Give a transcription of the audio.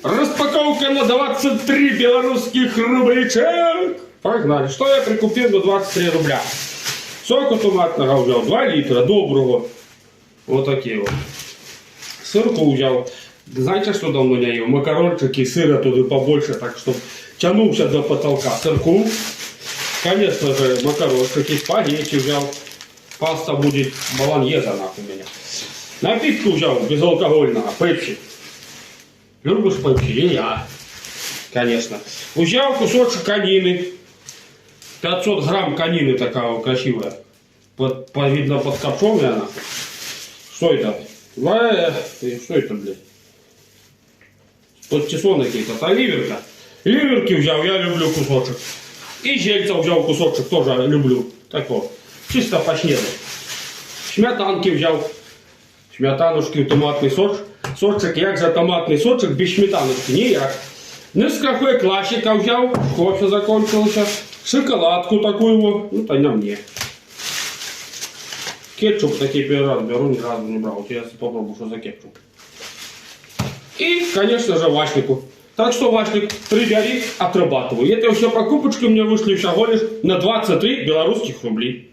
Распаковка на 23 белорусских рубличек. Погнали. Что я прикупил за 23 рубля? Соку томатного взял 2 литра, доброго. Вот такие вот. Сырку взял. Знаете, что давно не ел? Макарончики, сыра туда побольше, так что тянулся до потолка. Сырку. Конечно же, макарончики, спагетти взял. Паста будет болоньеза нахуй у меня. Напитку взял безалкогольного, пепси. Любишь пепси? И я. Конечно. Взял кусочек конины. 500 грамм конины такая красивая. Видно подкопченая она. Что это? Что это, блядь? Подтесоны какие-то. Это ливерка. Ливерки взял, я люблю кусочек. И зельца взял кусочек, тоже люблю. Такого. Чисто поснедать. Сметанки взял. Сметанушки, томатний сочок. Як за томатний сочок без сметаночки? Ніяк. Нескафе классика взял. Кофе закончился. Шоколадку такую вот. Ну, то не мне. Кетчуп такие первый раз беру, ни разу не брал. Вот я попробую, что за кетчуп. И, конечно же, вафельку. Так что, Вашлик, прибери, отрабатываю. Это все покупочки у меня вышли всего лишь на 23 белорусских рублей.